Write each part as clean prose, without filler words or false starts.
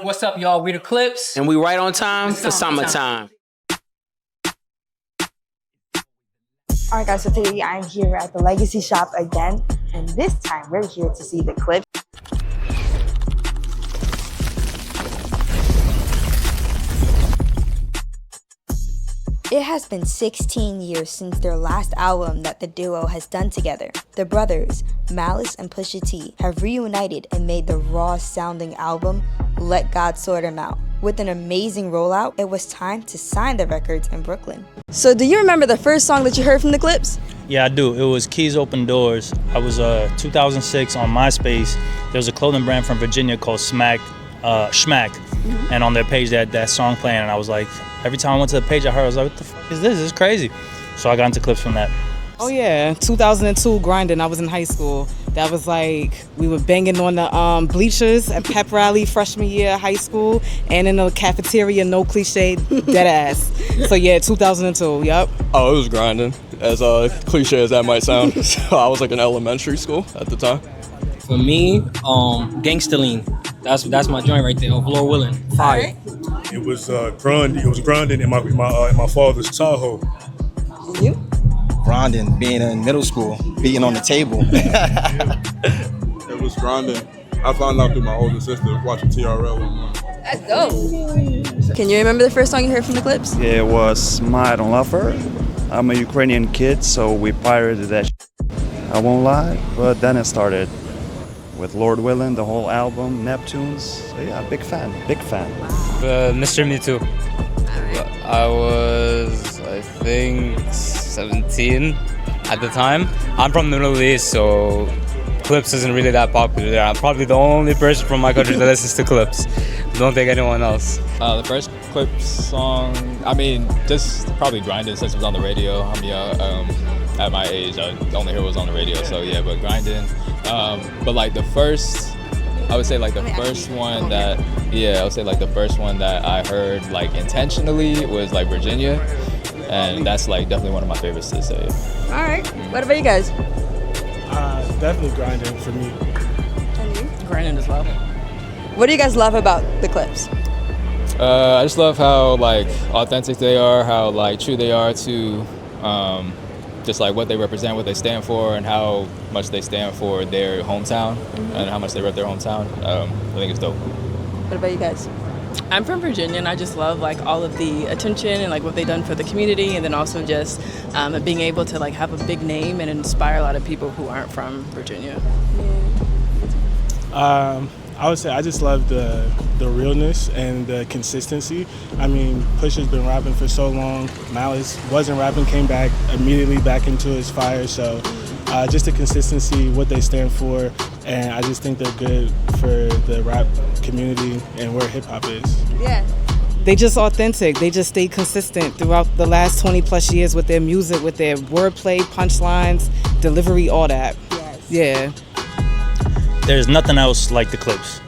What's up, y'all? We the Clipse. And we right on time for summertime. Alright guys, so today I'm here at the Legacy shop again, and this time we're here to see the Clipse. It has been 16 years since their last album that the duo has done together. The brothers, Malice and Pusha T, have reunited and made the raw-sounding album, Let God Sort 'Em Out. With an amazing rollout, it was time to sign the records in Brooklyn. So do you remember the first song that you heard from the Clipse? Yeah, I do. It was Keys Open Doors. I was 2006 on MySpace. There was a clothing brand from Virginia called Schmack. And on their page they had that song playing, and I was like, every time I went to the page I heard, I was like, what the fuck is this? This is crazy. So I got into Clipse from that. Oh yeah, 2002 grinding. I was in high school. That was like, we were banging on the bleachers at pep rally freshman year of high school, and in the cafeteria, no cliche, dead ass. So yeah, 2002, yep. Oh, it was grinding, as cliche as that might sound. So I was like in elementary school at the time. For me, Gangsta Lean. That's my joint right there. Lord willing. Fire. It was grinding in my father's Tahoe. You? Grinding, being in middle school, beating on the table. It was grinding. I found out through my older sister watching TRL. That's dope. Can you remember the first song you heard from the Clipse? Yeah, it was Smile Don't Love Her. I'm a Ukrainian kid, so we pirated that I won't lie, but then it started with Lord Willing, the whole album, Neptunes. So yeah, big fan. Mr. Me Too. I was, I think, 17 at the time. I'm from the Middle East, so Clipse isn't really that popular there. I'm probably the only person from my country that listens to Clipse. Don't think anyone else. The first Clipse song, I mean, just probably grinding since it was on the radio. I'm young. At my age, I only hear it was on the radio, so yeah, but grinding. But like the first, I would say like the first one that I heard like intentionally was like Virginia, and that's like definitely one of my favorites to say. All right. What about you guys? Definitely grinding for me. And you? Grinding as well. What do you guys love about the Clipse? I just love how like authentic they are, how like true they are to just like what they represent, what they stand for, and how much they stand for their hometown and how much they rep their hometown. I think it's dope. What about you guys? I'm from Virginia, and I just love like all of the attention and like what they've done for the community, and then also just being able to like have a big name and inspire a lot of people who aren't from Virginia. I would say I just love the realness and the consistency. I mean, Push has been rapping for so long. Malice wasn't rapping, came back immediately back into his fire. So just the consistency, what they stand for, and I just think they're good for the rap community and where hip hop is. Yeah. They just authentic. They just stayed consistent throughout the last 20 plus years with their music, with their wordplay, punchlines, delivery, all that. Yes. Yeah. There's nothing else like the Clipse.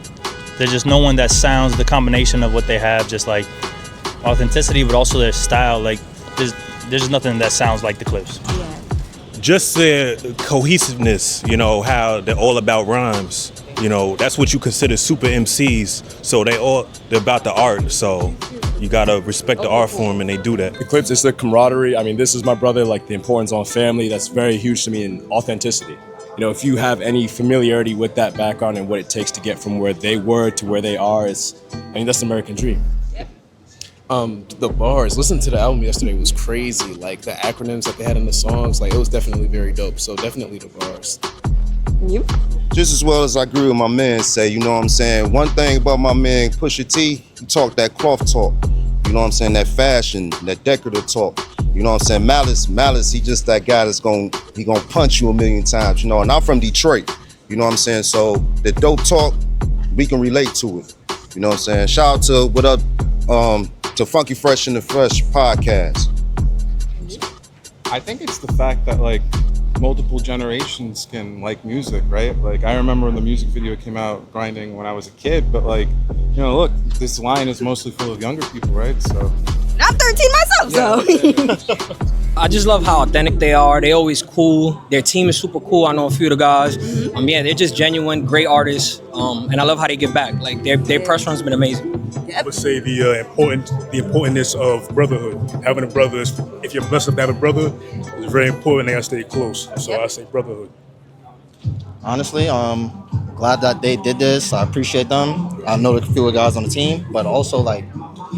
There's just no one that sounds the combination of what they have, just like authenticity, but also their style. Like there's nothing that sounds like the Clipse. Yeah. Just their cohesiveness, you know, how they're all about rhymes. You know, that's what you consider super MCs. So they're about the art. So you gotta respect the art form, and they do that. The Clipse is the camaraderie. I mean, this is my brother, like the importance on family. That's very huge to me, and authenticity. You know, if you have any familiarity with that background and what it takes to get from where they were to where they are, that's the American dream. The bars, listening to the album yesterday was crazy. Like the acronyms that they had in the songs, like it was definitely very dope. So definitely the bars. You? Just as well as I agree with my man say, you know what I'm saying? One thing about my man Pusha T, he talk that cloth talk. You know what I'm saying? That fashion, that decorative talk. You know what I'm saying? Malice, he just that guy that's gonna punch you a million times, you know. And I'm from Detroit, you know what I'm saying? So the dope talk, we can relate to it. You know what I'm saying? Shout out to what up to Funky Fresh and the Fresh podcast. I think it's the fact that like multiple generations can like music, right? Like I remember when the music video came out, grinding when I was a kid, but like, you know, look, this line is mostly full of younger people, right? So I'm 13 myself, so. I just love how authentic they are. They always cool. Their team is super cool. I know a few of the guys. Yeah, they're just genuine, great artists. And I love how they give back. Like their press run's been amazing. I would say the importance of brotherhood. Having a brother, if you're blessed enough to have a brother, it's very important. They gotta stay close. So I say brotherhood. Honestly, glad that they did this. I appreciate them. I know a few guys on the team, but also like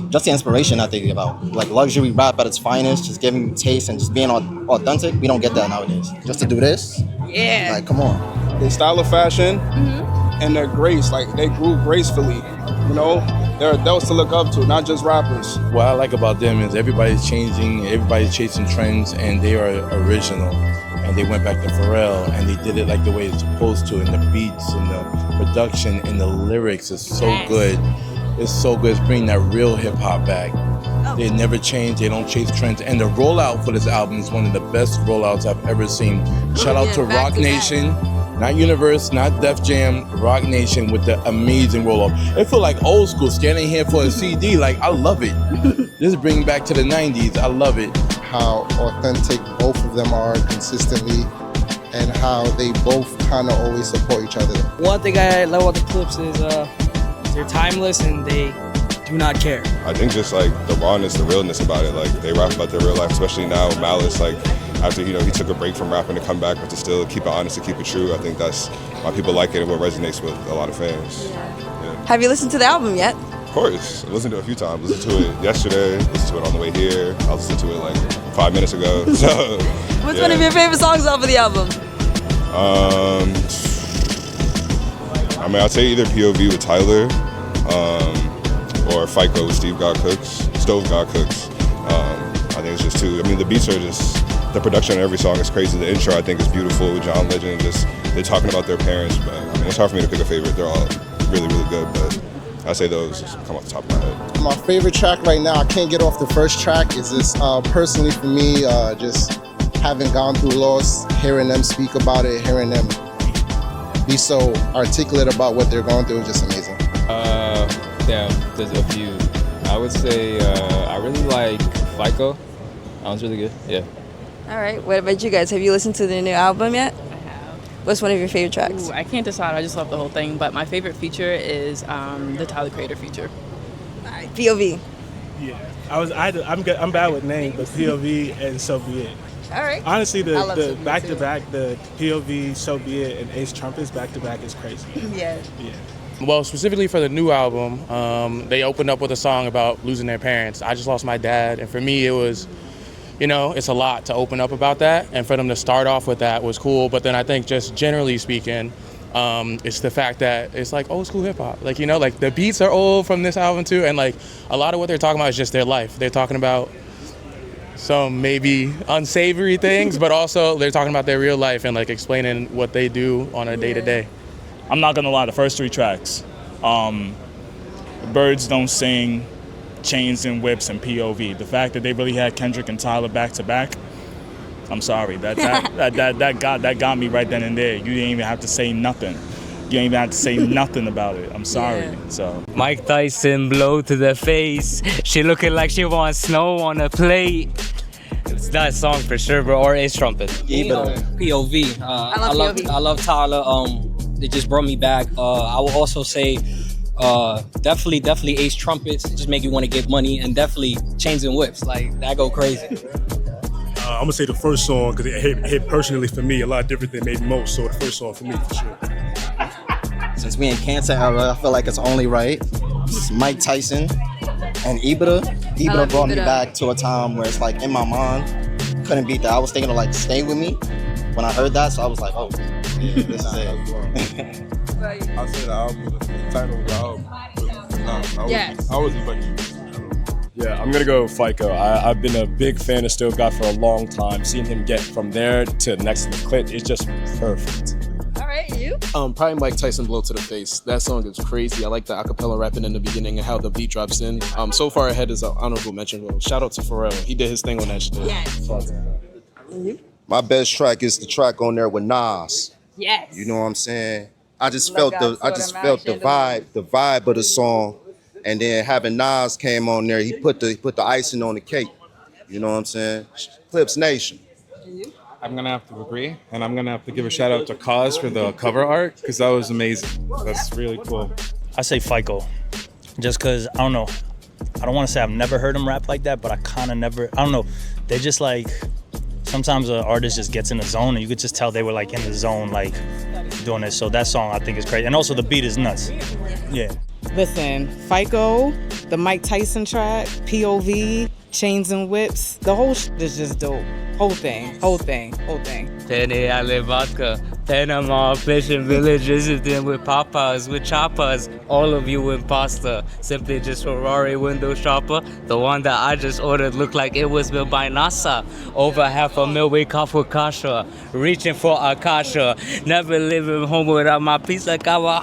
just the inspiration that they give out. Like luxury rap at its finest, just giving you taste and just being authentic. We don't get that nowadays. Just to do this, like come on. Their style of fashion and their grace, like they grew gracefully. You know, they're adults to look up to, not just rappers. What I like about them is everybody's changing, everybody's chasing trends, and they are original. And they went back to Pharrell, and they did it like the way it's supposed to, and the beats, and the production, and the lyrics is so good. It's so good. It's bringing that real hip hop back. They never change. They don't chase trends. And the rollout for this album is one of the best rollouts I've ever seen. Shout out to Rock Nation, not Universe, not Def Jam, Rock Nation with the amazing rollout. It feel like old school, scanning here for a CD. Like, I love it. This is bringing back to the 90s. I love it. How authentic both of them are consistently, and how they both kind of always support each other. One thing I love about the Clipse is they're timeless and they do not care. I think just like the rawness, the realness about it. Like they rap about their real life, especially now Malice. Like after he took a break from rapping to come back, but to still keep it honest and keep it true. I think that's why people like it and what resonates with a lot of fans. Yeah. Have you listened to the album yet? Of course, I listened to it a few times. Listened to it yesterday. Listened to it on the way here. I listened to it like 5 minutes ago. So, What's one of your favorite songs off of the album? I mean, I'd say either POV with Tyler, or FICO with Stove God Cooks. I think it's just two. I mean, the beats are just, the production on every song is crazy. The intro I think is beautiful with John Legend. Just they're talking about their parents, but I mean, it's hard for me to pick a favorite. They're all really, really good, but I say those just come off the top of my head. My favorite track right now, I can't get off the first track, is this personally for me, just having gone through loss, hearing them speak about it, hearing them be so articulate about what they're going through is just amazing. There's a few. I would say I really like FICO. That one's really good, yeah. All right, what about you guys? Have you listened to the new album yet? What's one of your favorite tracks? Ooh, I can't decide. I just love the whole thing. But my favorite feature is the Tyler Creator feature. POV. Yeah, I'm bad with names, but POV and So Be It. All right. Honestly, I love the So Be It back too. to back, the POV, So Be It, and Ace Trumpets back to back is crazy. Yeah. Well, specifically for the new album, they opened up with a song about losing their parents. I just lost my dad, and for me, it was, it's a lot to open up about that, and for them to start off with that was cool. But then I think just generally speaking, it's the fact that it's like old school hip hop. Like, like the beats are old from this album too, and like a lot of what they're talking about is just their life. They're talking about some maybe unsavory things, but also they're talking about their real life and like explaining what they do on a day to day. I'm not gonna lie, the first three tracks, Birds Don't Sing, Chains and Whips, and POV. The fact that they really had Kendrick and Tyler back to back, I'm sorry, that got me right then and there. You didn't even have to say nothing. You didn't even have to say nothing about it. I'm sorry. Yeah. So Mike Tyson, blow to the face. She looking like she wants snow on a plate. It's that song for sure, bro. Or Ace Trumpet. POV. I love POV. I love Tyler. It just brought me back. I will also say definitely Ace Trumpets. It just make you want to give money, and definitely Chains and Whips. Like that go crazy. I'm gonna say the first song because it hit personally for me a lot different than maybe most. So the first song for me for sure. Since we in Cancer era, I feel like it's only right. It's Mike Tyson and Ibra. Ibra brought me back to a time where it's like in my mind, couldn't beat that. I was thinking of like Stay With Me when I heard that, so I was like, oh, yeah, this is it. I'll say the album, the title of the album. Yes. I was like, Yeah, I'm gonna go FICO. I've been a big fan of Stove God for a long time. Seeing him get from there to next to the clip is just perfect. All right, you? Probably Mike Tyson, Blow to the Face. That song is crazy. I like the acapella rapping in the beginning and how the beat drops in. So Far Ahead is an honorable mention. Well, shout out to Pharrell. He did his thing on that shit. Yes. My best track is the track on there with Nas. Yes. You know what I'm saying? I just felt the vibe of the song, and then having Nas came on there, he put the icing on the cake. You know what I'm saying? Clipse Nation. I'm gonna have to agree, and I'm gonna have to give a shout out to Cause for the cover art because that was amazing. That's really cool. I say FICO, just because I don't know. I don't want to say I've never heard them rap like that, but I kind of never. I don't know. They just like sometimes an artist just gets in the zone, and you could just tell they were like in the zone, like doing this. So that song I think is great, and also the beat is nuts. Yeah. Listen, FICO, the Mike Tyson track, POV, Chains and Whips, the whole shit is just dope. Whole thing. Penny Island vodka, Panama, fishing villages, and then with papas, with choppers. All of you imposter. Simply just Ferrari window shopper. The one that I just ordered looked like it was built by NASA. Over $500,000 we caught for kasha. Reaching for Akasha. Never leaving home without my piece of kawa.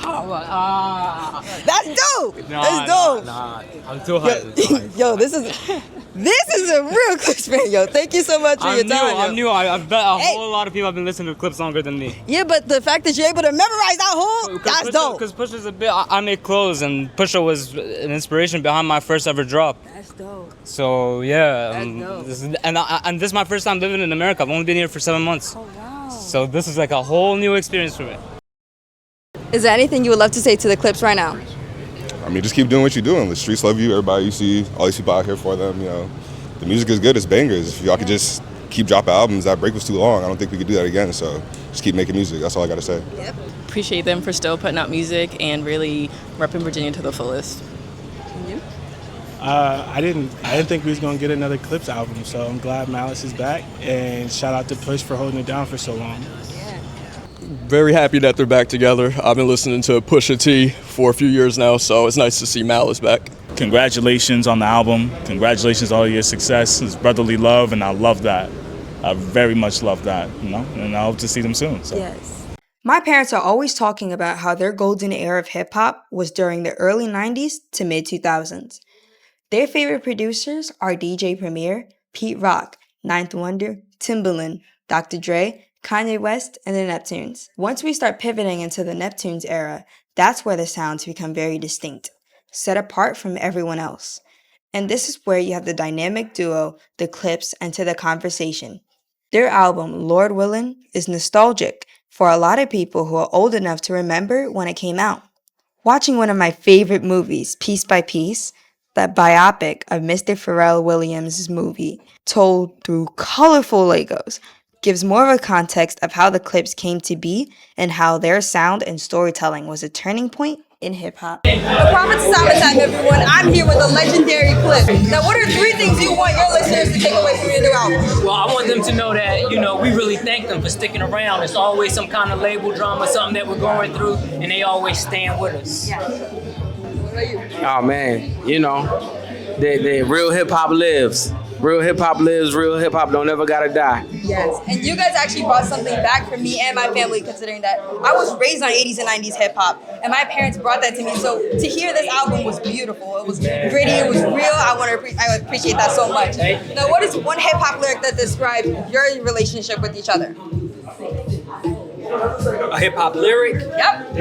That's dope. Nah, That's dope. Nah, I'm too high. Yo, this is a real Clipse fan, yo. Thank you so much for your time. I'm new. I bet a whole lot of people have been listening to Clipse longer than me. Yeah, but the fact that you're able to memorize that whole, that's dope. Because Pusha's a bit, I make clothes, and Pusha was an inspiration behind my first ever drop. That's dope. So yeah, That's dope. and this is my first time living in America. I've only been here for 7 months. Oh wow. So this is like a whole new experience for me. Is there anything you would love to say to the Clipse right now? I mean, just keep doing what you're doing. The streets love you. Everybody you see, all these people out here for them. You know, the music is good. It's bangers. If y'all could just keep dropping albums, that break was too long. I don't think we could do that again. So just keep making music. That's all I got to say. Yep. Appreciate them for still putting out music and really repping Virginia to the fullest. I didn't think we was gonna get another Clipse album, so I'm glad Malice is back. And shout out to Push for holding it down for so long. Very happy that they're back together. I've been listening to Pusha T for a few years now, so it's nice to see Malice back. Congratulations on the album. Congratulations on all your success. It's brotherly love, and I love that. I very much love that, you know, and I hope to see them soon. So. Yes. My parents are always talking about how their golden era of hip-hop was during the early 90s to mid-2000s. Their favorite producers are DJ Premier, Pete Rock, Ninth Wonder, Timbaland, Dr. Dre, Kanye West, and the Neptunes. Once we start pivoting into the Neptunes era, that's where the sounds become very distinct, set apart from everyone else. And this is where you have the dynamic duo, the Clipse, enter the conversation. Their album, Lord Willin', is nostalgic for a lot of people who are old enough to remember when it came out. Watching one of my favorite movies, Piece by Piece, that biopic of Mr. Pharrell Williams' movie, told through colorful Legos, gives more of a context of how the Clipse came to be and how their sound and storytelling was a turning point in hip-hop. The Prophet's Summertime, everyone. I'm here with the legendary Clipse. Now, what are 3 things you want your listeners to take away from your new album? Well, I want them to know that, you know, we really thank them for sticking around. It's always some kind of label drama, something that we're going through, and they always stand with us. Oh man, you know, the real hip hop lives. Real hip hop lives. Real hip hop don't ever gotta die. Yes, and you guys actually brought something back for me and my family, considering that I was raised on 80s and 90s hip hop, and my parents brought that to me. So to hear this album was beautiful. It was gritty. It was real. I appreciate that so much. Now, what is one hip hop lyric that describes your relationship with each other? A hip hop lyric? Yep.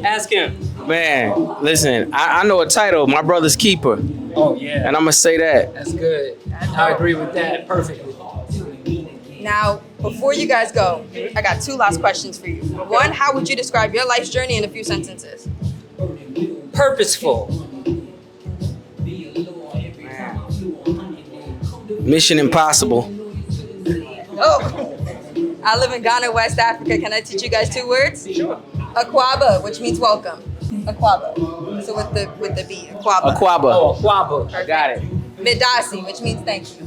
Ask him. Man, listen, I know a title, My Brother's Keeper. Oh yeah. And I'm gonna say that. That's good. I agree with that perfectly. Now, before you guys go, I got 2 last questions for you. One, how would you describe your life's journey in a few sentences? Purposeful. Mission Impossible. Oh, I live in Ghana, West Africa. Can I teach you guys 2 words? Sure. Akwaba, which means welcome. Akwaba. So with the B, Akwaba. Akwaba. Oh, Akwaba. I got it. Medasi, which means thank you.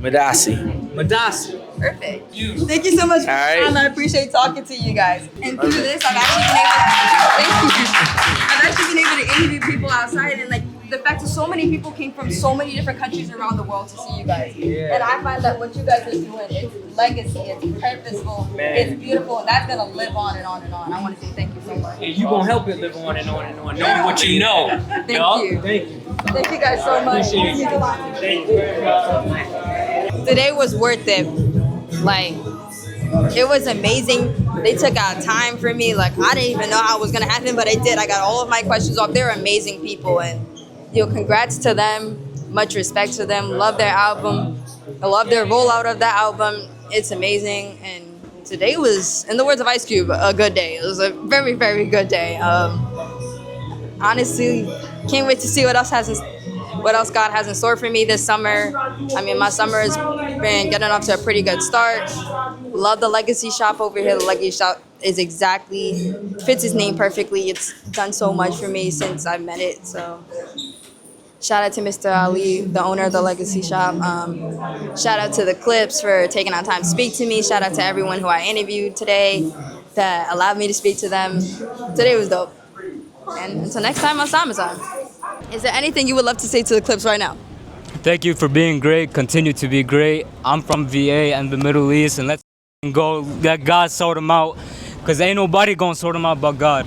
Medasi. Medasi. Perfect. Thank you so much for your All right. time. I appreciate talking to you guys. And through this, I've actually been able to interview people outside, and like the fact that so many people came from so many different countries around the world to see you guys. Yeah. And I find that what you guys are doing, it's legacy, it's purposeful, it's beautiful, and that's gonna live on and on and on. I want to say thank you so much. Yeah, you gonna help it live on and on and on, knowing what you know. Thank you. Thank you. Thank you guys so much. Appreciate you. Thank you very much. Today was worth it. Like, it was amazing. They took out time for me. Like, I didn't even know how it was gonna happen, but I did. I got all of my questions off. They're amazing people, and congrats to them. Much respect to them. Love their album. I love their rollout of that album. It's amazing. And today was, in the words of Ice Cube, a good day. It was a very, very good day. Honestly, can't wait to see what else God has in store for me this summer. I mean, my summer has been getting off to a pretty good start. Love the Legacy shop over here. The Legacy shop is fits its name perfectly. It's done so much for me since I met it. So shout out to Mr. Ali, the owner of the Legacy shop. Shout out to the Clipse for taking out time to speak to me. Shout out to everyone who I interviewed today that allowed me to speak to them. Today was dope. And until next time on Samazan. Is there anything you would love to say to the Clipse right now? Thank you for being great. Continue to be great. I'm from VA and the Middle East, and let's go. Let God sort them out, because ain't nobody gonna sort them out but God.